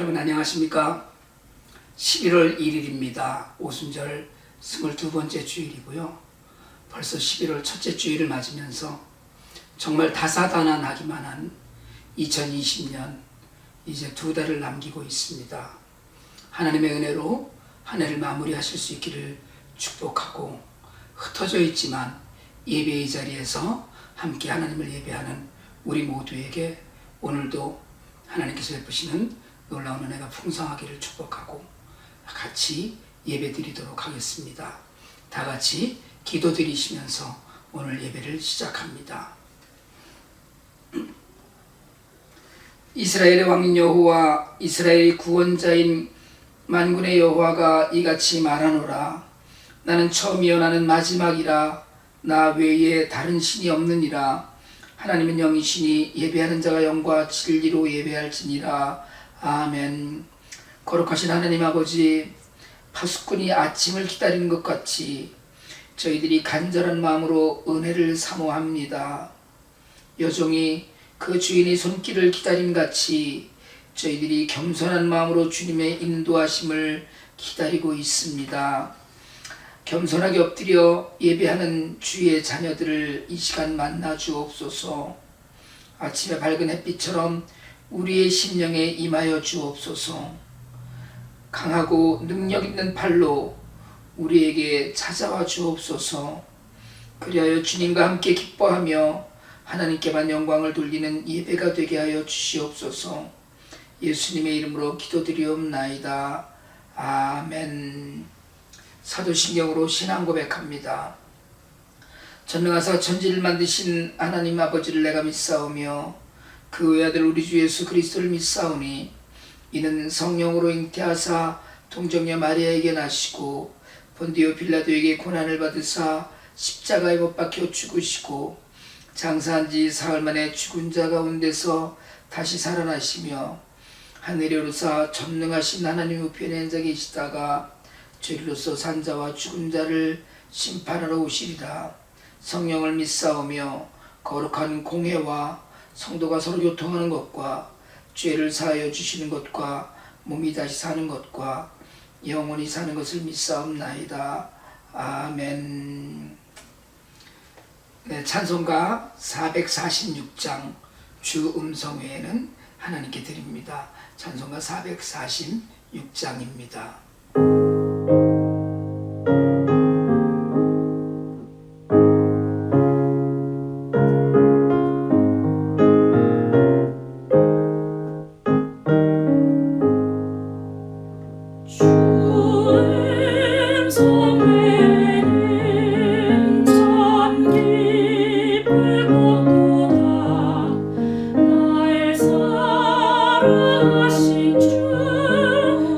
여러분 안녕하십니까? 11월 1일입니다. 오순절 22번째 주일이고요. 벌써 11월 첫째 주일을 맞으면서 정말 다사다난하기만 한 2020년 이제 2달을 남기고 있습니다. 하나님의 은혜로 한 해를 마무리하실 수 있기를 축복하고, 흩어져 있지만 예배의 자리에서 함께 하나님을 예배하는 우리 모두에게 오늘도 하나님께서 베푸시는 놀라운 은혜가 풍성하기를 축복하고 같이 예배 드리도록 하겠습니다. 다 같이 기도 드리시면서 오늘 예배를 시작합니다. 이스라엘의 왕인 여호와, 이스라엘의 구원자인 만군의 여호와가 이같이 말하노라. 나는 처음이요 나는 마지막이라. 나 외에 다른 신이 없느니라. 하나님은 영이시니 예배하는 자가 영과 진리로 예배할지니라. 아멘. 거룩하신 하나님 아버지, 파수꾼이 아침을 기다리는 것 같이 저희들이 간절한 마음으로 은혜를 사모합니다. 여종이 그 주인의 손길을 기다림같이 저희들이 겸손한 마음으로 주님의 인도하심을 기다리고 있습니다. 겸손하게 엎드려 예배하는 주의 자녀들을 이 시간 만나 주옵소서. 아침의 밝은 햇빛처럼 우리의 심령에 임하여 주옵소서. 강하고 능력 있는 팔로 우리에게 찾아와 주옵소서. 그리하여 주님과 함께 기뻐하며 하나님께만 영광을 돌리는 예배가 되게 하여 주시옵소서. 예수님의 이름으로 기도드리옵나이다. 아멘. 사도신경으로 신앙 고백합니다. 전능하사 천지를 만드신 하나님 아버지를 내가 믿사오며 그 외아들 우리 주 예수 그리스도를 믿사오니 이는 성령으로 잉태하사 동정녀 마리아에게 나시고 본디오 빌라도에게 고난을 받으사 십자가에 못 박혀 죽으시고 장사한 지 사흘 만에 죽은 자 가운데서 다시 살아나시며 하늘에 오르사 전능하신 하나님 우편에 앉아 계시다가 죄로서 산 자와 죽은 자를 심판하러 오시리라. 성령을 믿사오며 거룩한 공회와 성도가 서로 교통하는 것과 죄를 사하여 주시는 것과 몸이 다시 사는 것과 영원히 사는 것을 믿사옵나이다. 아멘. 네, 찬송가 446장 주 음성 외에는 하나님께 드립니다. 찬송가 446장입니다. 사랑하신 주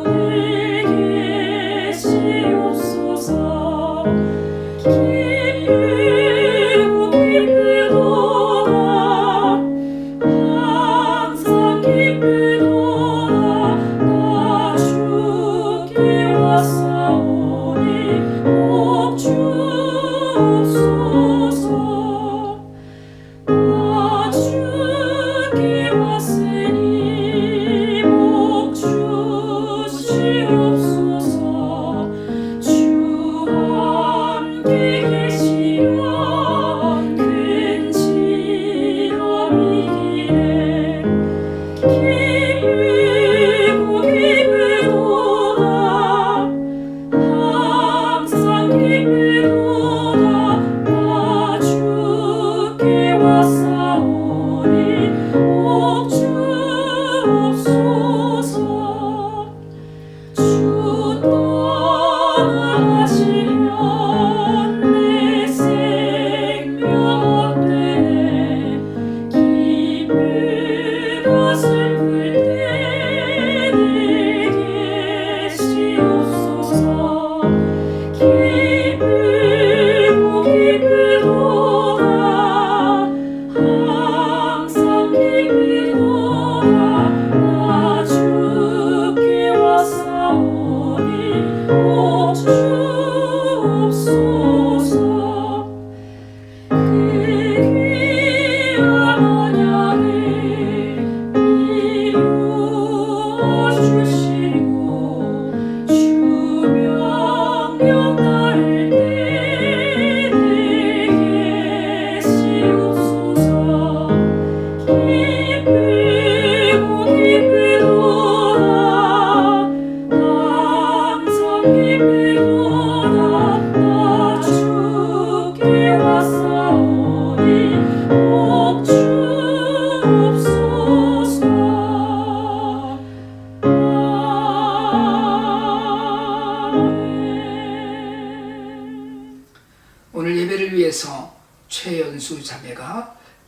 내게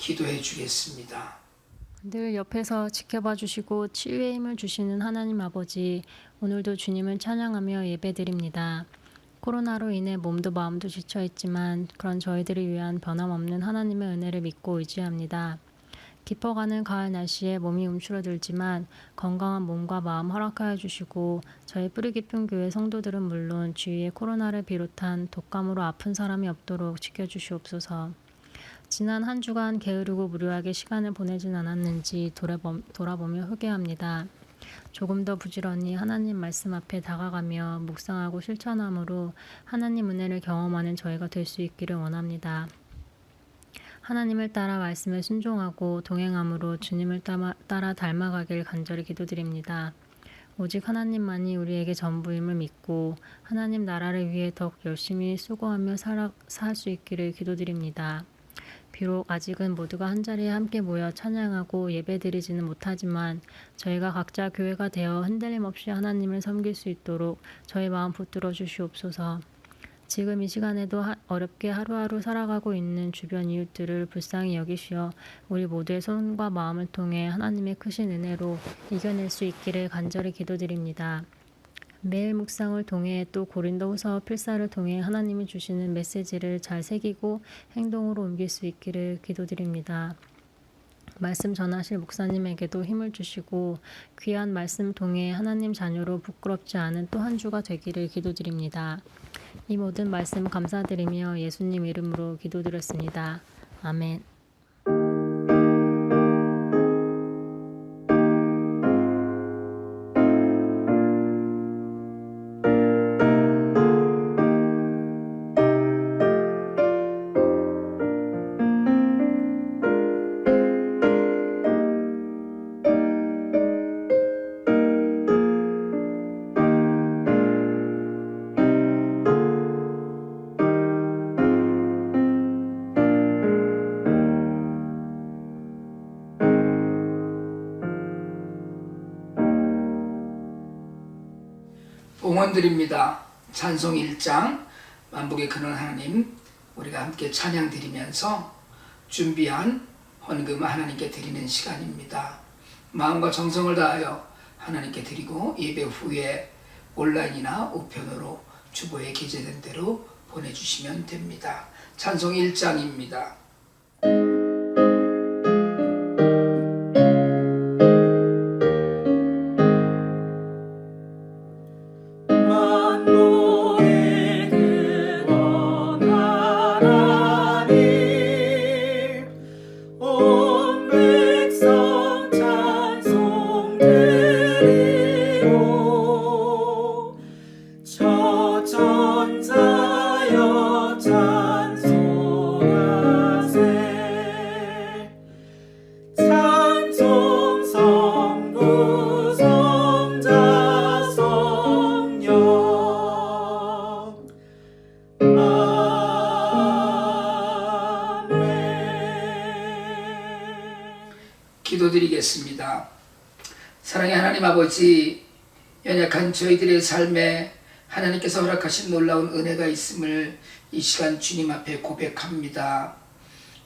기도해 주겠습니다. 늘 옆에서 지켜봐 주시고 치유의 힘을 주시는 하나님 아버지, 오늘도 주님을 찬양하며 예배드립니다. 코로나로 인해 몸도 마음도 지쳐있지만 그런 저희들을 위한 변함없는 하나님의 은혜를 믿고 의지합니다. 깊어가는 가을 날씨에 몸이 움츠러들지만 건강한 몸과 마음 허락하여 주시고 저희 뿌리 깊은 교회 성도들은 물론 주위에 코로나를 비롯한 독감으로 아픈 사람이 없도록 지켜주시옵소서. 지난 한 주간 게으르고 무료하게 시간을 보내진 않았는지 돌아보며 회개합니다. 조금 더 부지런히 하나님 말씀 앞에 다가가며 묵상하고 실천함으로 하나님 은혜를 경험하는 저희가 될 수 있기를 원합니다. 하나님을 따라 말씀에 순종하고 동행함으로 주님을 따라 닮아가길 간절히 기도드립니다. 오직 하나님만이 우리에게 전부임을 믿고 하나님 나라를 위해 더욱 열심히 수고하며 살 수 있기를 기도드립니다. 비록 아직은 모두가 한자리에 함께 모여 찬양하고 예배드리지는 못하지만 저희가 각자 교회가 되어 흔들림 없이 하나님을 섬길 수 있도록 저희 마음 붙들어 주시옵소서. 지금 이 시간에도 어렵게 하루하루 살아가고 있는 주변 이웃들을 불쌍히 여기시어 우리 모두의 손과 마음을 통해 하나님의 크신 은혜로 이겨낼 수 있기를 간절히 기도드립니다. 매일 묵상을 통해 또 고린도후서 필사를 통해 하나님이 주시는 메시지를 잘 새기고 행동으로 옮길 수 있기를 기도드립니다. 말씀 전하실 목사님에게도 힘을 주시고 귀한 말씀 통해 하나님 자녀로 부끄럽지 않은 또 한 주가 되기를 기도드립니다. 이 모든 말씀 감사드리며 예수님 이름으로 기도드렸습니다. 아멘. 봉헌드립니다. 찬송 1장 만복의 근원 하나님, 우리가 함께 찬양 드리면서 준비한 헌금 하나님께 드리는 시간입니다. 마음과 정성을 다하여 하나님께 드리고 예배 후에 온라인이나 우편으로 주보에 게재된 대로 보내주시면 됩니다. 찬송 1장입니다. 기도드리겠습니다. 사랑의 하나님 아버지, 연약한 저희들의 삶에 하나님께서 허락하신 놀라운 은혜가 있음을 이 시간 주님 앞에 고백합니다.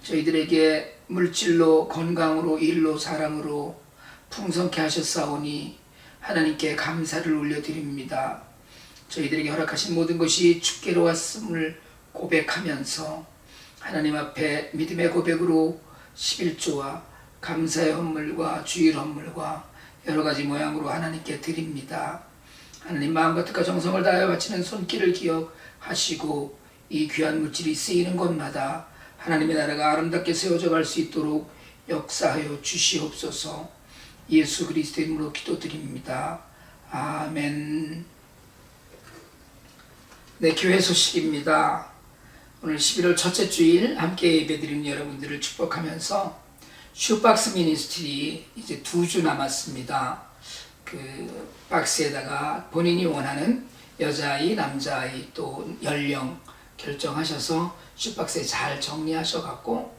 저희들에게 물질로, 건강으로, 일로, 사랑으로 풍성케 하셨사오니 하나님께 감사를 올려드립니다. 저희들에게 허락하신 모든 것이 주께로 왔음을 고백하면서 하나님 앞에 믿음의 고백으로 11조와 감사의 헌물과 주일 헌물과 여러 가지 모양으로 하나님께 드립니다. 하나님 마음과 뜻과 정성을 다하여 바치는 손길을 기억하시고 이 귀한 물질이 쓰이는 곳마다 하나님의 나라가 아름답게 세워져 갈 수 있도록 역사하여 주시옵소서. 예수 그리스도의 이름으로 기도드립니다. 아멘. 네, 교회 소식입니다. 오늘 11월 첫째 주일 함께 예배드리는 여러분들을 축복하면서 슈박스 미니스트리 이제 2주 남았습니다. 그 박스에다가 본인이 원하는 여자아이, 남자아이 또 연령 결정하셔서 슈박스에 잘 정리하셔갖고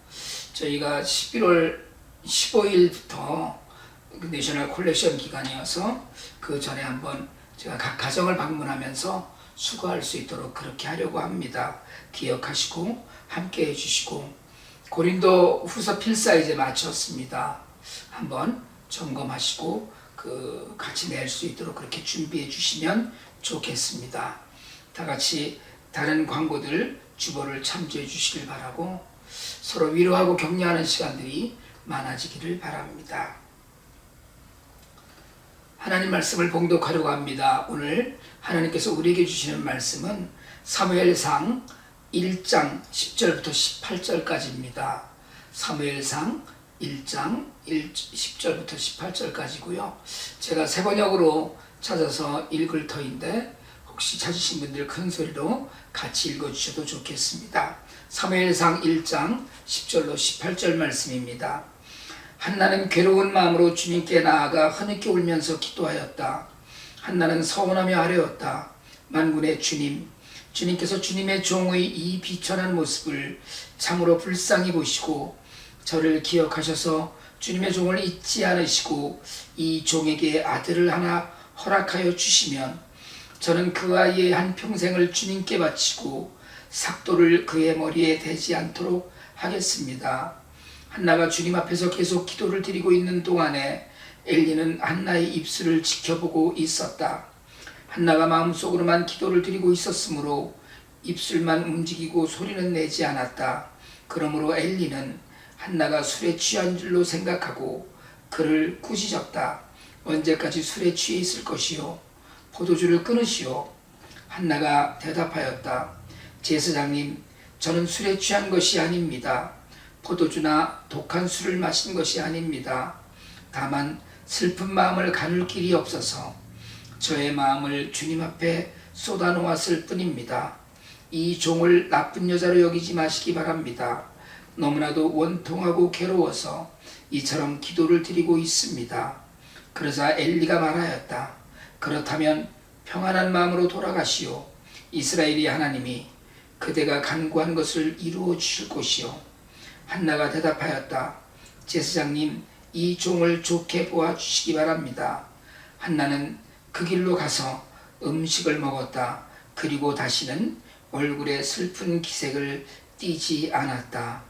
저희가 11월 15일부터 내셔널 콜렉션 기간이어서 그 전에 한번 제가 각 가정을 방문하면서 수고할 수 있도록 그렇게 하려고 합니다. 기억하시고 함께 해주시고 고린도 후서 필사이제 마쳤습니다. 한번 점검하시고 같이 낼 수 있도록 그렇게 준비해 주시면 좋겠습니다. 다 같이 다른 광고들 주보를 참조해 주시길 바라고 서로 위로하고 격려하는 시간들이 많아지기를 바랍니다. 하나님 말씀을 봉독하려고 합니다. 오늘 하나님께서 우리에게 주시는 말씀은 사무엘상 1장 10절부터 18절까지입니다. 사무엘상 1장 10절부터 18절까지고요. 제가 새 번역으로 찾아서 읽을 터인데 혹시 찾으신 분들 큰 소리로 같이 읽어주셔도 좋겠습니다. 사무엘상 1장 10절로 18절 말씀입니다. 한나는 괴로운 마음으로 주님께 나아가 흐느껴 울면서 기도하였다. 한나는 서원하며 아뢰었다. 만군의 주님, 주님께서 주님의 종의 이 비천한 모습을 참으로 불쌍히 보시고 저를 기억하셔서 주님의 종을 잊지 않으시고 이 종에게 아들을 하나 허락하여 주시면 저는 그 아이의 한평생을 주님께 바치고 삭도를 그의 머리에 대지 않도록 하겠습니다. 한나가 주님 앞에서 계속 기도를 드리고 있는 동안에 엘리는 한나의 입술을 지켜보고 있었다. 한나가 마음속으로만 기도를 드리고 있었으므로 입술만 움직이고 소리는 내지 않았다. 그러므로 엘리는 한나가 술에 취한 줄로 생각하고 그를 꾸짖었다. 언제까지 술에 취해 있을 것이요? 포도주를 끊으시오. 한나가 대답하였다. 제사장님, 저는 술에 취한 것이 아닙니다. 포도주나 독한 술을 마신 것이 아닙니다. 다만 슬픈 마음을 가눌 길이 없어서 저의 마음을 주님 앞에 쏟아놓았을 뿐입니다. 이 종을 나쁜 여자로 여기지 마시기 바랍니다. 너무나도 원통하고 괴로워서 이처럼 기도를 드리고 있습니다. 그러자 엘리가 말하였다. 그렇다면 평안한 마음으로 돌아가시오. 이스라엘의 하나님이 그대가 간구한 것을 이루어 주실 것이요. 한나가 대답하였다. 제사장님, 이 종을 좋게 보아 주시기 바랍니다. 한나는 그 길로 가서 음식을 먹었다. 그리고 다시는 얼굴에 슬픈 기색을 띠지 않았다.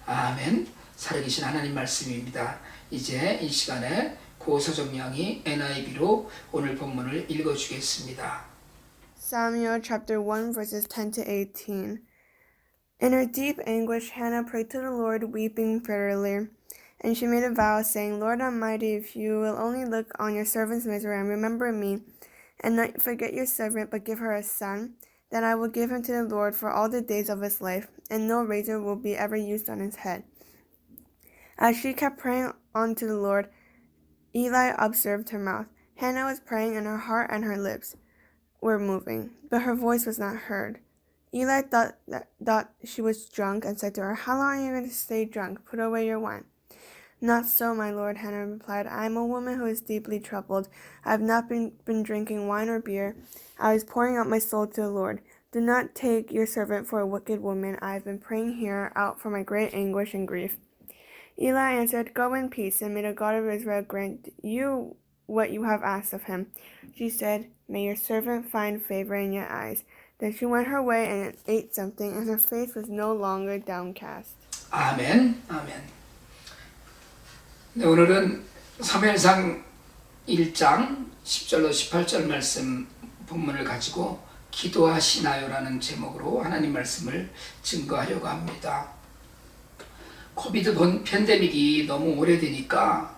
아멘. 살아계신 하나님 말씀입니다. 이제 이 시간에 고서정량이 NIV로 오늘 본문을 읽어주겠습니다. Samuel chapter 1 verses 10 to 18. In her deep anguish, Hannah prayed to the Lord, weeping bitterly. And she made a vow, saying, Lord Almighty, if you will only look on your servant's misery and remember me, and not forget your servant, but give her a son, then I will give him to the Lord for all the days of his life, and no razor will be ever used on his head. As she kept praying on to the Lord, Eli observed her mouth. Hannah was praying, and her heart and her lips were moving, but her voice was not heard. Eli thought she was drunk and said to her, How long are you going to stay drunk? Put away your wine. Not so, my lord, Hannah replied. I am a woman who is deeply troubled. I have not been drinking wine or beer. I was pouring out my soul to the Lord. Do not take your servant for a wicked woman. I have been praying here out for my great anguish and grief. Eli answered, Go in peace, and may the God of Israel grant you what you have asked of him. She said, May your servant find favor in your eyes. Then she went her way and ate something, and her face was no longer downcast. 아멘. 아멘. 네, 오늘은 사무엘상 1장 10절로 18절 말씀 본문을 가지고 기도하시나요라는 제목으로 하나님 말씀을 증거하려고 합니다. 코비드 팬데믹이 너무 오래되니까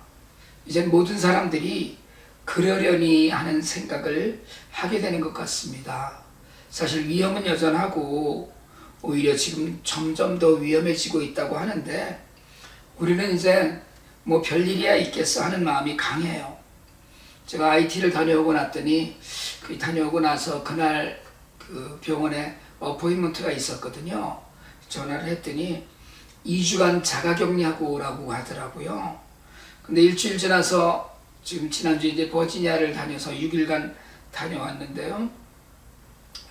이제 모든 사람들이 그러려니 하는 생각을 하게 되는 것 같습니다. 사실 위험은 여전하고 오히려 지금 점점 더 위험해지고 있다고 하는데 우리는 이제 뭐 별일이야 있겠어 하는 마음이 강해요. 제가 IT를 다녀오고 났더니 다녀오고 나서 그날 그 병원에 어포인먼트가 있었거든요. 전화를 했더니 2주간 자가격리하고 오라고 하더라고요. 근데 일주일 지나서 지금 지난주 이제 버지니아를 다녀서 6일간 다녀왔는데요.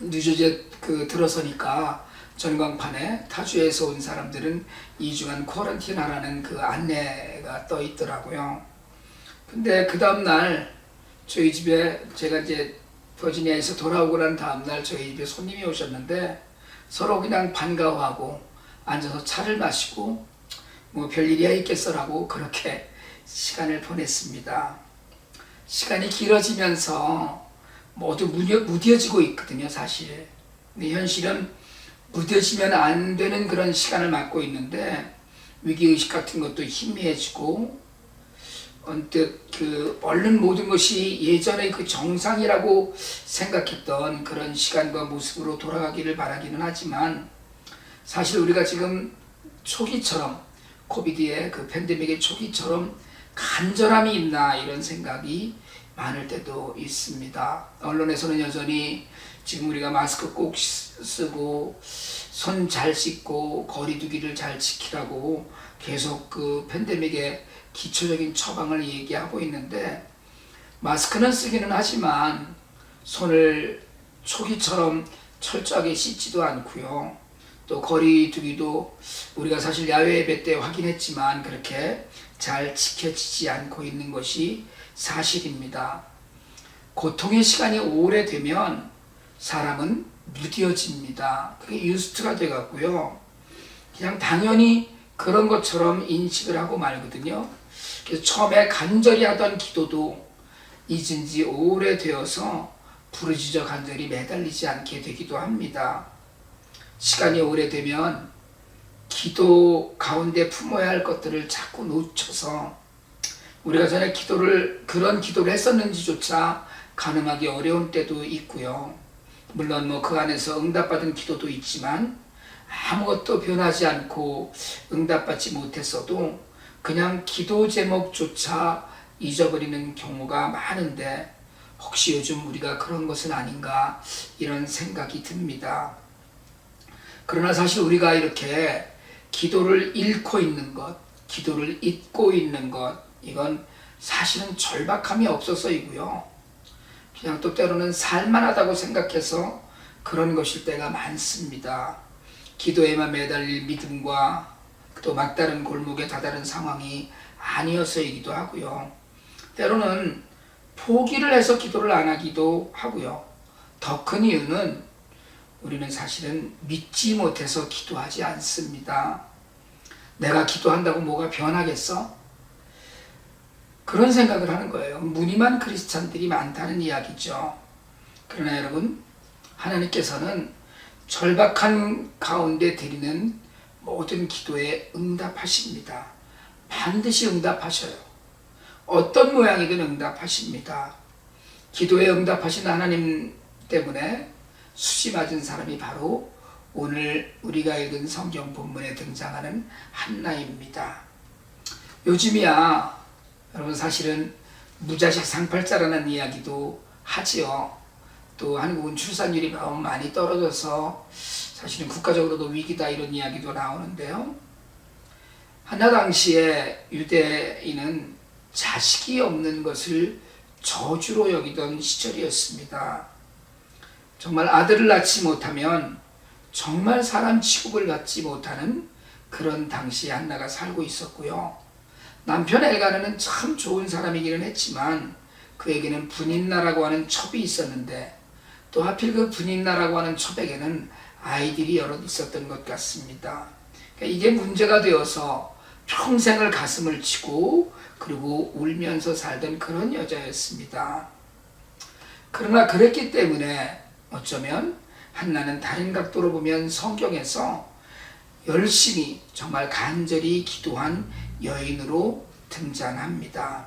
뉴저지에 들어서니까 전광판에 타주에서 온 사람들은 2주간 쿼런틴 하라는 그 안내가 떠 있더라고요. 근데 그 다음날 저희 집에 제가 이제 버지니아에서 돌아오고 난 다음날 저희 집에 손님이 오셨는데 서로 그냥 반가워하고 앉아서 차를 마시고 뭐 별일이야 있겠어라고 그렇게 시간을 보냈습니다. 시간이 길어지면서 모두 무뎌지고 있거든요, 사실. 근데 현실은 무뎌지면 안 되는 그런 시간을 맞고 있는데 위기의식 같은 것도 희미해지고 언뜻 얼른 모든 것이 예전의 그 정상이라고 생각했던 그런 시간과 모습으로 돌아가기를 바라기는 하지만 사실 우리가 지금 초기처럼 코비드의 그 팬데믹의 초기처럼 간절함이 있나 이런 생각이 많을 때도 있습니다. 언론에서는 여전히 지금 우리가 마스크 꼭 쓰고 손 잘 씻고 거리 두기를 잘 지키라고 계속 그 팬데믹의 기초적인 처방을 얘기하고 있는데 마스크는 쓰기는 하지만 손을 초기처럼 철저하게 씻지도 않고요. 또 거리 두기도 우리가 사실 야외 예배 때 확인했지만 그렇게 잘 지켜지지 않고 있는 것이 사실입니다. 고통의 시간이 오래되면 사람은 무뎌집니다. 그게 유스트가 돼갖고요. 그냥 당연히 그런 것처럼 인식을 하고 말거든요. 그래서 처음에 간절히 하던 기도도 잊은 지 오래되어서 부르짖어 간절히 매달리지 않게 되기도 합니다. 시간이 오래되면 기도 가운데 품어야 할 것들을 자꾸 놓쳐서 우리가 전에 그런 기도를 했었는지조차 가늠하기 어려운 때도 있고요. 물론 뭐 그 안에서 응답받은 기도도 있지만 아무것도 변하지 않고 응답받지 못했어도 그냥 기도 제목조차 잊어버리는 경우가 많은데 혹시 요즘 우리가 그런 것은 아닌가 이런 생각이 듭니다. 그러나 사실 우리가 이렇게 기도를 잃고 있는 것, 기도를 잊고 있는 것, 이건 사실은 절박함이 없어서이고요. 그냥 또 때로는 살만하다고 생각해서 그런 것일 때가 많습니다. 기도에만 매달릴 믿음과 또 막다른 골목에 다다른 상황이 아니어서이기도 하고요. 때로는 포기를 해서 기도를 안 하기도 하고요. 더 큰 이유는 우리는 사실은 믿지 못해서 기도하지 않습니다. 내가 기도한다고 뭐가 변하겠어? 그런 생각을 하는 거예요. 무늬만 크리스찬들이 많다는 이야기죠. 그러나 여러분, 하나님께서는 절박한 가운데 드리는 모든 기도에 응답하십니다. 반드시 응답하셔요. 어떤 모양이든 응답하십니다. 기도에 응답하신 하나님 때문에 수지 맞은 사람이 바로 오늘 우리가 읽은 성경 본문에 등장하는 한나입니다. 요즘이야 여러분 사실은 무자식 상팔자라는 이야기도 하지요. 또 한국은 출산율이 너무 많이 떨어져서 사실은 국가적으로도 위기다 이런 이야기도 나오는데요. 한나 당시에 유대인은 자식이 없는 것을 저주로 여기던 시절이었습니다. 정말 아들을 낳지 못하면 정말 사람 취급을 받지 못하는 그런 당시에 한나가 살고 있었고요. 남편 엘가나는 참 좋은 사람이기는 했지만 그에게는 분인나라고 하는 첩이 있었는데 또 하필 그 분인나라고 하는 첩에게는 아이들이 여럿 있었던 것 같습니다. 그러니까 이게 문제가 되어서 평생을 가슴을 치고 그리고 울면서 살던 그런 여자였습니다. 그러나 그랬기 때문에 어쩌면 한나는 다른 각도로 보면 성경에서 열심히 정말 간절히 기도한 여인으로 등장합니다.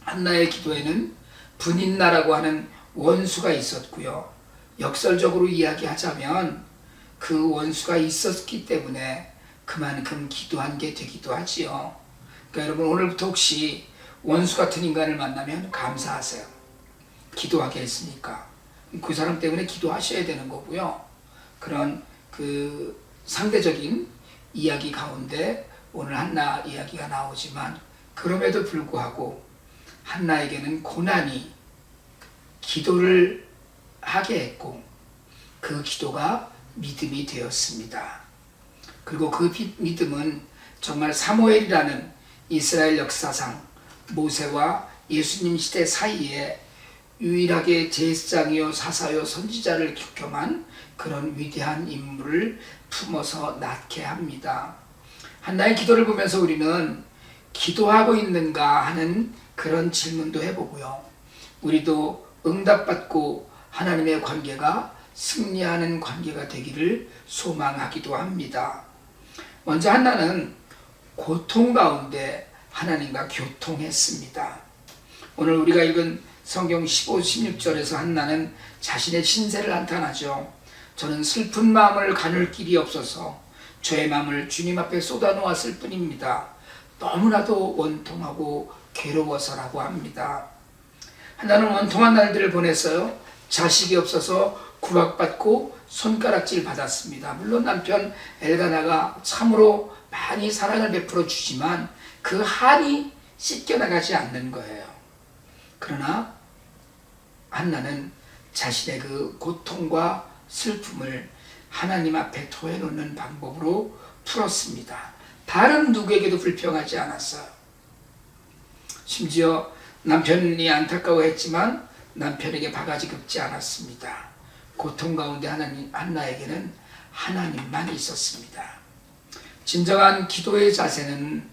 한나의 기도에는 분인나라고 하는 원수가 있었고요. 역설적으로 이야기하자면 그 원수가 있었기 때문에 그만큼 기도한 게 되기도 하지요. 그러니까 여러분 오늘부터 혹시 원수 같은 인간을 만나면 감사하세요. 기도하게 했으니까. 그 사람 때문에 기도하셔야 되는 거고요. 그런 그 상대적인 이야기 가운데 오늘 한나 이야기가 나오지만 그럼에도 불구하고 한나에게는 고난이 기도를 하게 했고 그 기도가 믿음이 되었습니다. 그리고 그 믿음은 정말 사무엘이라는 이스라엘 역사상 모세와 예수님 시대 사이에 유일하게 제사장이요 사사요 선지자를 겸한 그런 위대한 인물을 품어서 낳게 합니다. 한나의 기도를 보면서 우리는 기도하고 있는가 하는 그런 질문도 해보고요. 우리도 응답받고 하나님의 관계가 승리하는 관계가 되기를 소망하기도 합니다. 먼저 한나는 고통 가운데 하나님과 교통했습니다. 오늘 우리가 읽은 성경 15, 16절에서 한나는 자신의 신세를 한탄하죠. 저는 슬픈 마음을 가눌 길이 없어서 저의 마음을 주님 앞에 쏟아놓았을 뿐입니다. 너무나도 원통하고 괴로워서라고 합니다. 한나는 원통한 날들을 보냈어요. 자식이 없어서 구박받고 손가락질 받았습니다. 물론 남편 엘가나가 참으로 많이 사랑을 베풀어 주지만 그 한이 씻겨나가지 않는 거예요. 그러나 한나는 자신의 그 고통과 슬픔을 하나님 앞에 토해놓는 방법으로 풀었습니다. 다른 누구에게도 불평하지 않았어요. 심지어 남편이 안타까워했지만 남편에게 바가지 긁지 않았습니다. 고통 가운데 한나에게는 하나님만 있었습니다. 진정한 기도의 자세는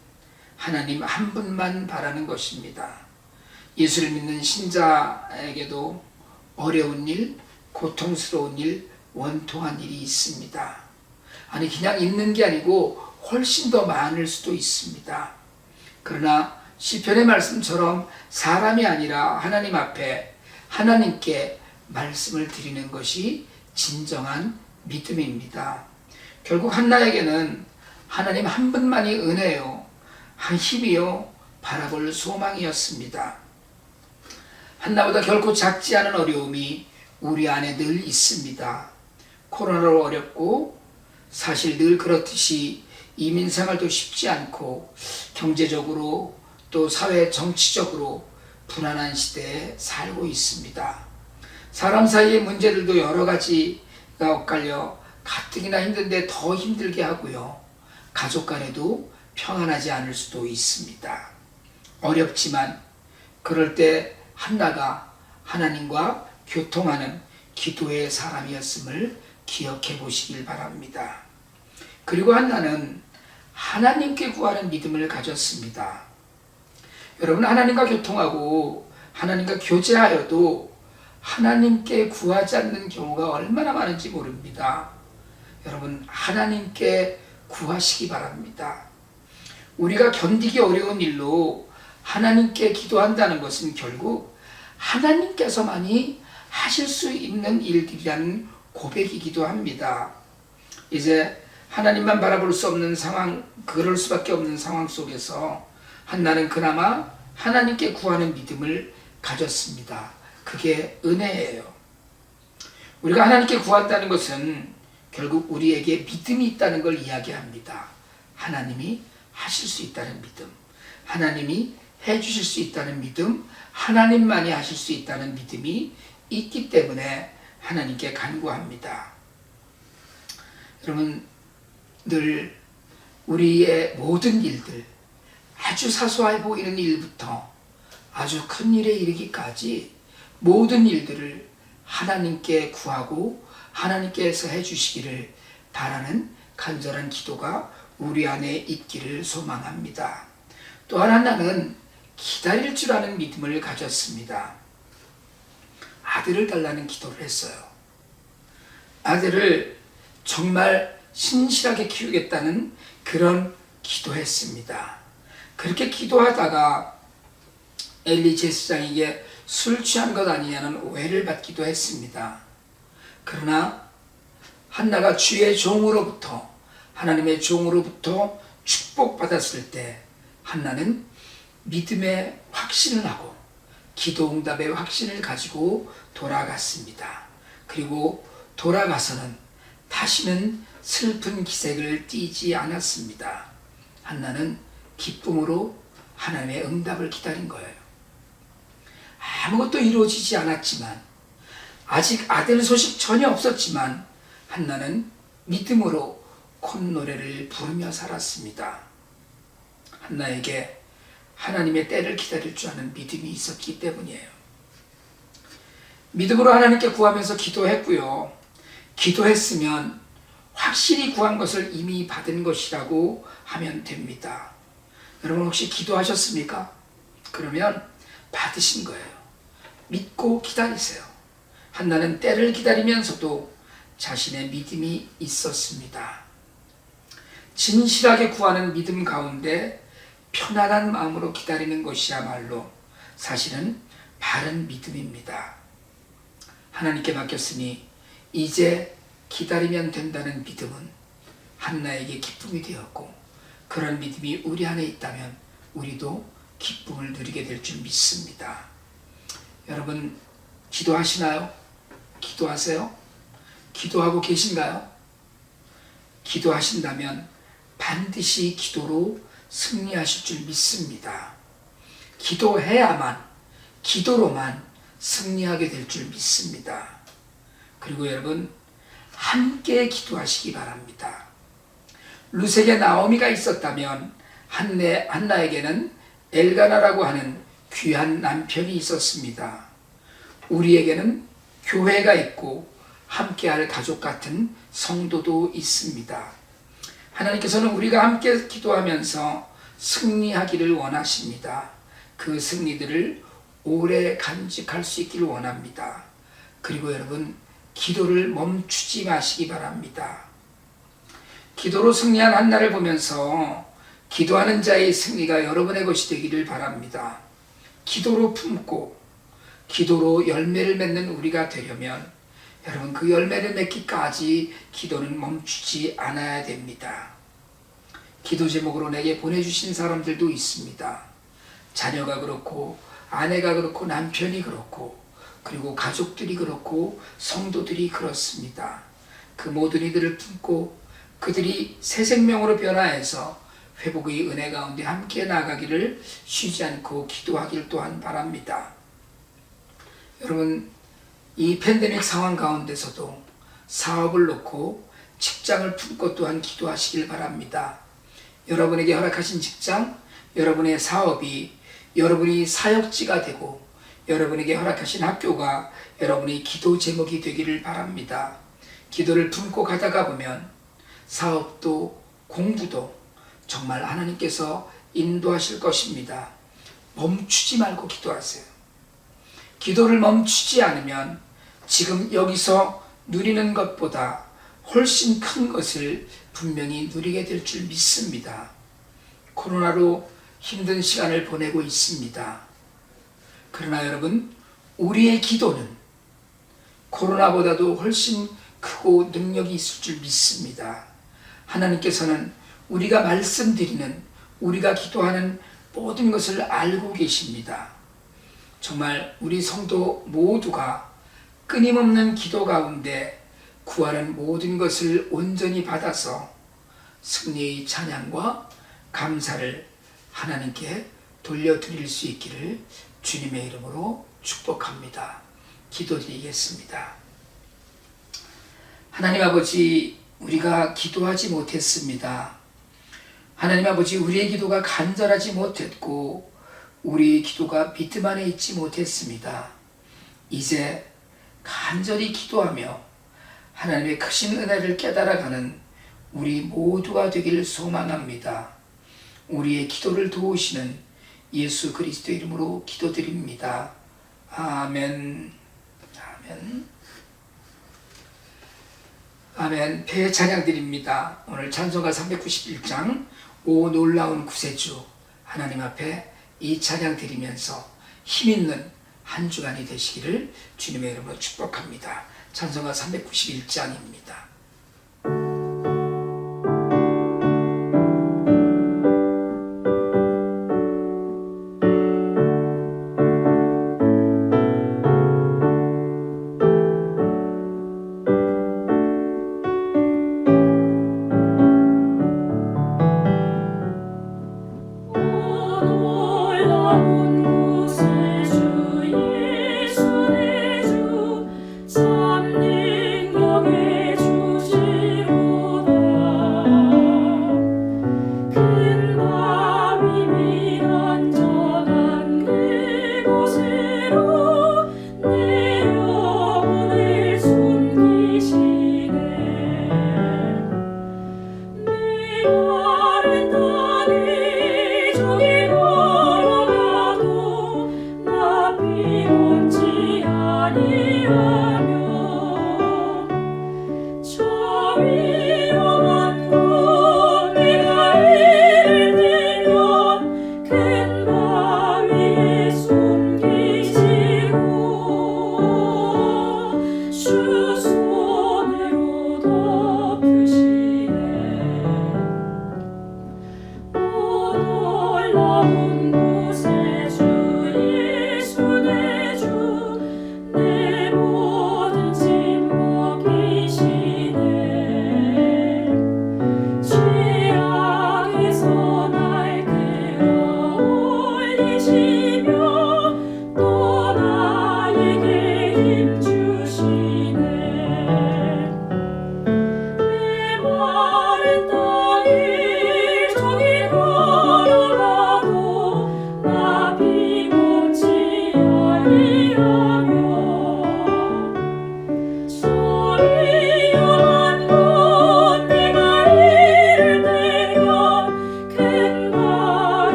하나님 한 분만 바라는 것입니다. 예수를 믿는 신자에게도 어려운 일, 고통스러운 일, 원통한 일이 있습니다. 아니 그냥 있는 게 아니고 훨씬 더 많을 수도 있습니다. 그러나 시편의 말씀처럼 사람이 아니라 하나님 앞에 하나님께 말씀을 드리는 것이 진정한 믿음입니다. 결국 한나에게는 하나님 한 분만이 은혜요, 한 힘이요, 바라볼 소망이었습니다. 한나보다 결코 작지 않은 어려움이 우리 안에 늘 있습니다. 코로나로 어렵고 사실 늘 그렇듯이 이민 생활도 쉽지 않고 경제적으로 또 사회 정치적으로 불안한 시대에 살고 있습니다. 사람 사이의 문제들도 여러 가지가 엇갈려 가뜩이나 힘든데 더 힘들게 하고요. 가족 간에도 평안하지 않을 수도 있습니다. 어렵지만 그럴 때 한나가 하나님과 교통하는 기도의 사람이었음을 기억해 보시길 바랍니다. 그리고 한나는 하나님께 구하는 믿음을 가졌습니다. 여러분, 하나님과 교통하고 하나님과 교제하여도 하나님께 구하지 않는 경우가 얼마나 많은지 모릅니다. 여러분, 하나님께 구하시기 바랍니다. 우리가 견디기 어려운 일로 하나님께 기도한다는 것은 결국 하나님께서만이 하실 수 있는 일들이라는 고백이기도 합니다. 이제 하나님만 바라볼 수 없는 상황, 그럴 수밖에 없는 상황 속에서 한나는 그나마 하나님께 구하는 믿음을 가졌습니다. 그게 은혜예요. 우리가 하나님께 구한다는 것은 결국 우리에게 믿음이 있다는 걸 이야기합니다. 하나님이 하실 수 있다는 믿음, 하나님이 해주실 수 있다는 믿음, 하나님만이 하실 수 있다는 믿음이 있기 때문에 하나님께 간구합니다. 여러분, 늘 우리의 모든 일들, 아주 사소해 보이는 일부터 아주 큰 일에 이르기까지 모든 일들을 하나님께 구하고 하나님께서 해주시기를 바라는 간절한 기도가 우리 안에 있기를 소망합니다. 또한 하나는 기다릴 줄 아는 믿음을 가졌습니다. 아들을 달라는 기도를 했어요. 아들을 정말 신실하게 키우겠다는 그런 기도했습니다. 그렇게 기도하다가 엘리 제사장에게 술 취한 것 아니냐는 오해를 받기도 했습니다. 그러나 한나가 주의 종으로부터, 하나님의 종으로부터 축복받았을 때 한나는 믿음의 확신을 하고 기도 응답의 확신을 가지고 돌아갔습니다. 그리고 돌아가서는 다시는 슬픈 기색을 띠지 않았습니다. 한나는 기쁨으로 하나님의 응답을 기다린 거예요. 아무것도 이루어지지 않았지만, 아직 아들 소식 전혀 없었지만 한나는 믿음으로 콧노래를 부르며 살았습니다. 한나에게 하나님의 때를 기다릴 줄 아는 믿음이 있었기 때문이에요. 믿음으로 하나님께 구하면서 기도했고요. 기도했으면 확실히 구한 것을 이미 받은 것이라고 하면 됩니다. 여러분 혹시 기도하셨습니까? 그러면 받으신 거예요. 믿고 기다리세요. 한나는 때를 기다리면서도 자신의 믿음이 있었습니다. 진실하게 구하는 믿음 가운데 편안한 마음으로 기다리는 것이야말로 사실은 바른 믿음입니다. 하나님께 맡겼으니 이제 기다리면 된다는 믿음은 한나에게 기쁨이 되었고, 그런 믿음이 우리 안에 있다면 우리도 기쁨을 누리게 될 줄 믿습니다. 여러분 기도하시나요? 기도하세요? 기도하고 계신가요? 기도하신다면 반드시 기도로 승리하실 줄 믿습니다. 기도해야만, 기도로만 승리하게 될 줄 믿습니다. 그리고 여러분 함께 기도하시기 바랍니다. 룻에게 나오미가 있었다면 한나에게는 엘가나라고 하는 귀한 남편이 있었습니다. 우리에게는 교회가 있고 함께할 가족 같은 성도도 있습니다. 하나님께서는 우리가 함께 기도하면서 승리하기를 원하십니다. 그 승리들을 오래 간직할 수 있기를 원합니다. 그리고 여러분 기도를 멈추지 마시기 바랍니다. 기도로 승리한 한나를 보면서 기도하는 자의 승리가 여러분의 것이 되기를 바랍니다. 기도로 품고 기도로 열매를 맺는 우리가 되려면 여러분 그 열매를 맺기까지 기도는 멈추지 않아야 됩니다. 기도 제목으로 내게 보내주신 사람들도 있습니다. 자녀가 그렇고 아내가 그렇고 남편이 그렇고 그리고 가족들이 그렇고 성도들이 그렇습니다. 그 모든 이들을 품고 그들이 새 생명으로 변화해서 회복의 은혜 가운데 함께 나가기를 쉬지 않고 기도하길 또한 바랍니다. 여러분 이 팬데믹 상황 가운데서도 사업을 놓고 직장을 품고 또한 기도하시길 바랍니다. 여러분에게 허락하신 직장, 여러분의 사업이 여러분이 사역지가 되고 여러분에게 허락하신 학교가 여러분의 기도 제목이 되기를 바랍니다. 기도를 품고 가다가 보면 사업도 공부도 정말 하나님께서 인도하실 것입니다. 멈추지 말고 기도하세요. 기도를 멈추지 않으면 지금 여기서 누리는 것보다 훨씬 큰 것을 분명히 누리게 될 줄 믿습니다. 코로나로 힘든 시간을 보내고 있습니다. 그러나 여러분 우리의 기도는 코로나보다도 훨씬 크고 능력이 있을 줄 믿습니다. 하나님께서는 우리가 말씀드리는 우리가 기도하는 모든 것을 알고 계십니다. 정말 우리 성도 모두가 끊임없는 기도 가운데 구하는 모든 것을 온전히 받아서 승리의 찬양과 감사를 하나님께 돌려드릴 수 있기를 주님의 이름으로 축복합니다. 기도드리겠습니다. 하나님 아버지, 우리가 기도하지 못했습니다. 하나님 아버지, 우리의 기도가 간절하지 못했고 우리의 기도가 믿음 안에 있지 못했습니다. 이제 간절히 기도하며 하나님의 크신 은혜를 깨달아가는 우리 모두가 되기를 소망합니다. 우리의 기도를 도우시는 예수 그리스도 이름으로 기도드립니다. 아멘. 아멘. 아멘. 배 찬양 드립니다. 오늘 찬송가 391장 오 놀라운 구세주, 하나님 앞에 이 찬양 드리면서 힘있는 한 주간이 되시기를 주님의 이름으로 축복합니다. 찬송가 391장입니다. 참 능력의 주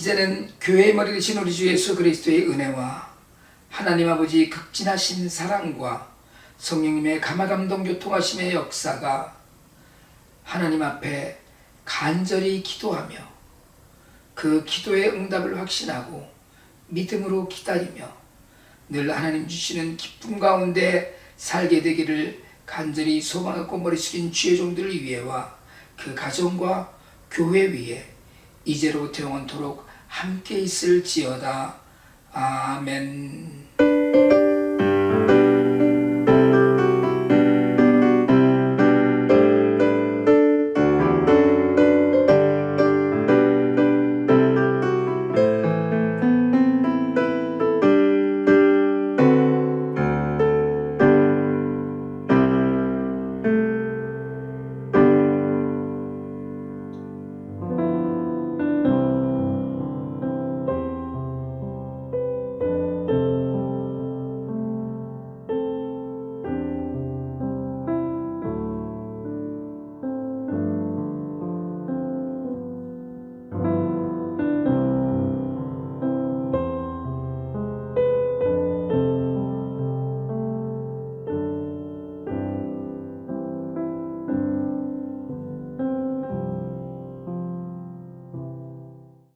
이제는 교회의 머리 되신 우리 주 예수 그리스도의 은혜와 하나님 아버지 극진하신 사랑과 성령님의 감화감동 교통하심의 역사가 하나님 앞에 간절히 기도하며 그 기도의 응답을 확신하고 믿음으로 기다리며 늘 하나님 주시는 기쁨 가운데 살게 되기를 간절히 소망하고 머리 숙인 주의 종들을 위해와 그 가정과 교회 위에 이제로부터 영원토록 함께 있을지어다. 아멘.